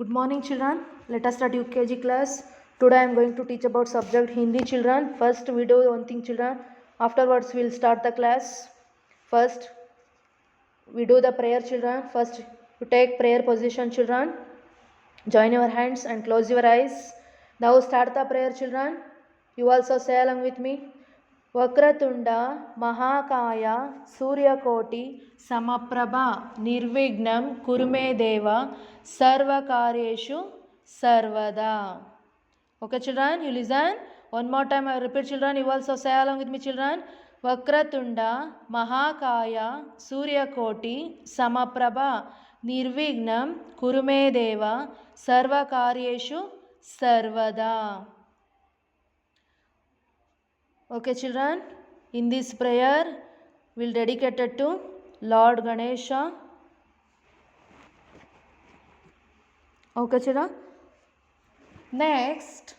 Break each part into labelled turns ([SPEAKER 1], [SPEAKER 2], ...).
[SPEAKER 1] Good morning children. Let us start UKG class. Today I am going to teach about subject Hindi children. First we do one thing children. Afterwards we will start the class. First we do the prayer children. First you take prayer position children. Join your hands and close your eyes. Now start the prayer children. You also say along with me. Vakratunda ಮಹಾಕಾಯ ಸೂರ್ಯಕೋಟಿ ಸಮಪ್ರಭ ನಿರ್ವಿಘ್ನಂ ಕುರುಮೇ ದೇವ ಸರ್ವಕಾರ್ಯೇಷು ಸರ್ವದಾ. Okay children, you listen. One more time I repeat children. You also say along with me children. Vakratunda ಮಹಾಕಾಯ ಸೂರ್ಯಕೋಟಿ ಸಮಪ್ರಭ ನಿರ್ವಿಘ್ನಂ ಕುರುಮೇ ದೇವ ಸರ್ವಕಾರ್ಯೇಷು ಸರ್ವದಾ. Okay children, in this prayer we will dedicate it to Lord Ganesha. Okay children. Next,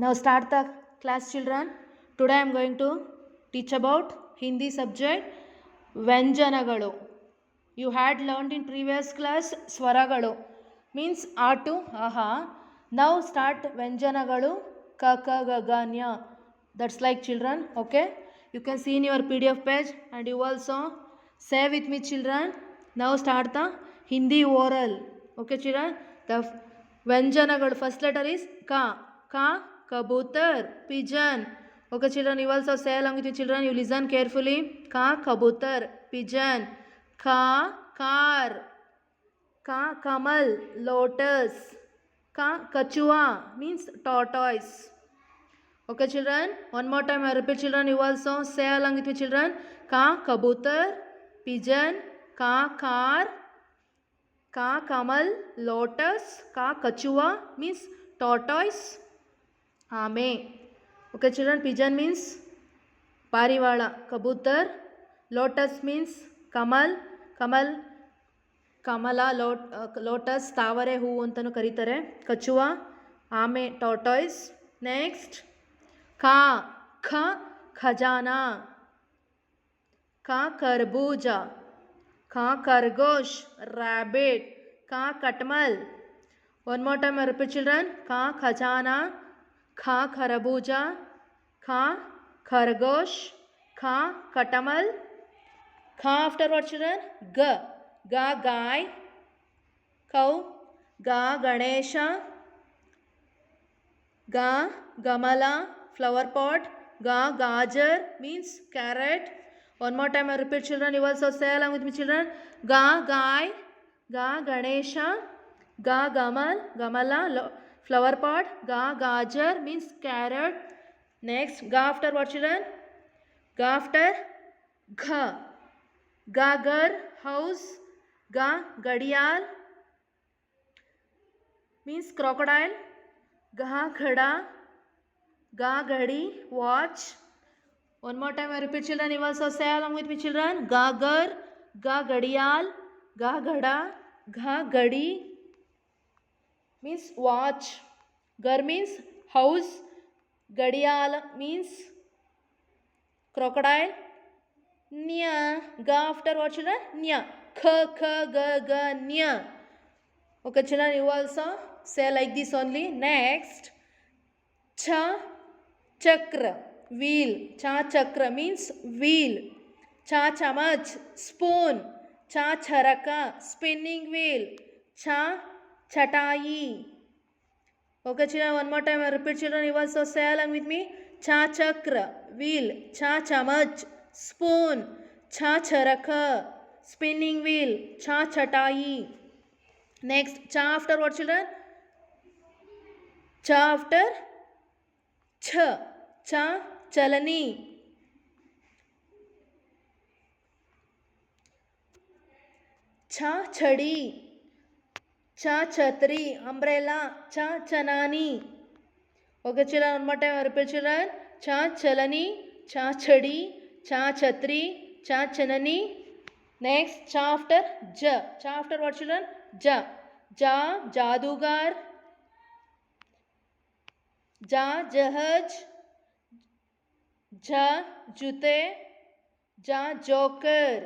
[SPEAKER 1] now start the class children. Today I am going to teach about Hindi subject Vyanjanagalu. You had learned in previous class Swaragalu means Atu, Aha. Now start Vyanjanagalu Kaka Gaganya. That's like children, okay? You can see in your PDF page and you also say with me children. Now start the Hindi oral. Okay children? The Vyanjanagal first letter is Ka. Ka, Kabutar, Pigeon. Okay children, you also say along with your children. You listen carefully. Ka, Kabutar, Pigeon. Ka, Car. Ka, Kamal, Lotus. Ka, Kachua means tortoise. Okay children, one more time I repeat children, you also say along with me children. Ka, Kabutar, Pigeon. Ka, Car. Ka, Kamal, Lotus. Ka, Kachua means tortoise. Ame. Okay children, Pigeon means Parivala. Kabutar. Lotus means Kamal. Kamal. Kamala, Lotus, Tavare hoo antanu karitare. Kachua, Ame, tortoise. Next. Ka, Kha, Khajana. Ka, Karbuja. Ka, Kargosh, rabbit. Ka, Katmal. One more time I repeat children. Ka, Khajana. Ka, Karabuja. Ka, Kargosh. Ka, Katamal. Ka after what children? Ga. Ga, Guy. Cow. Ga, Ganesha. Ga, Gamala, flower pot. Ga, Gajar means carrot. One more time I repeat children. You also say along with me children. Ga, Guy. Ga, Ganesha. Ga, Gamal, Gamala, flower pot. Ga, Gajar means carrot. Next, Ga after what children? Ga after Gha. Gagar, house. Ga, Gadiyal means crocodile. Ga, Ghada. Ga, Ghadi, watch. One more time I repeat children. You also say along with me children. Gagar, Ga, Gadiyal. Ga, Ghada. Ga, Ghadi means watch. Gar means house. Gadiyal means crocodile. Nya. Ga after what children? Nya. Kha, Kha, Ga, Ga, Nya. Okay children, you also say like this only. Next. Cha, Chakra, wheel. Cha, Chakra means wheel. Cha, Chamach, spoon. Cha, Charaka, spinning wheel. Cha, Chatayi. Okay children, one more time I repeat children. You also say along with me. Cha, Chakra, wheel. Cha, Chamach, spoon. Cha, Charaka, spinning wheel. Cha, Chatayi. Next, Cha after what children? Cha after Cha. Cha, Chalani. Cha, Chadi. Cha, Chhatri, umbrella. Cha, Chanani. Okay children, one more time I repeat children. Cha, Chalani. Cha, Chadi. Cha, Chhatri. Cha, Chanani. Next, Cha after Ja. Cha after what children? Ja. Ja, Jadugar. Ja, Jahaj. Ja, Jute. Ja, Joker.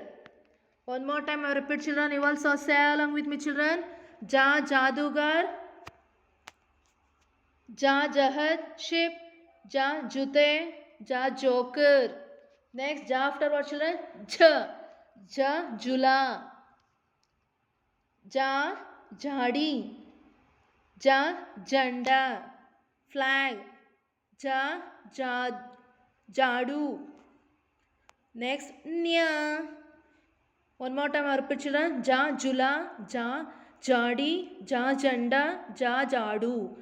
[SPEAKER 1] One more time I repeat children. You also say along with me children. Ja jadugar, ja jahad ship, ja jute, ja joker. Next, ja after what children? Ja jula, ja jadi, ja janda, flag, ja jadu. Next, nya. One more time I repeat children. Ja jula, ja jadi, ja janda, ja jadu.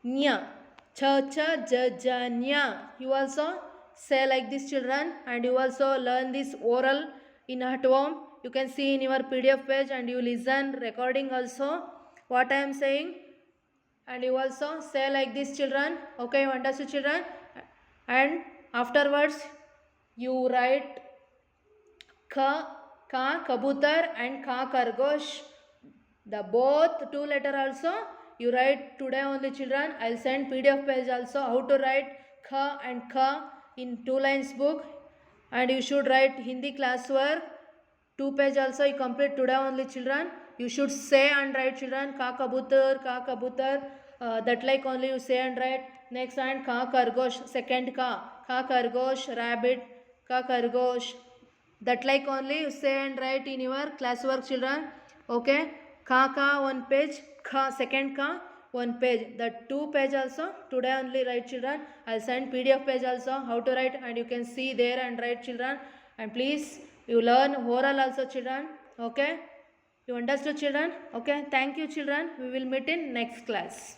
[SPEAKER 1] Nya. Cha cha ja ja nya. You also say like this children, and you also learn this oral in at home. You can see in your PDF page, and you listen recording also what I am saying, and you also say like this children. Okay, you understood children? And afterwards you write ka kabutar and ka kargosh, the both two letter also you write today only children. I'll send PDF page also how to write kha and ka in 2 lines book, and you should write Hindi classwork 2 page also you complete today only children. You should say and write children ka kabutar, that like only you say and write. Next, and ka kargosh, second ka kargosh rabbit, ka kargosh, that like only you say and write in your classwork children. Okay, ka one page, ka second ka one page, that 2 page also today only write children. I'll send PDF page also how to write, and you can see there and write children. And please you learn oral also children. Okay, you understood children? Okay, thank you children. We will meet in next class.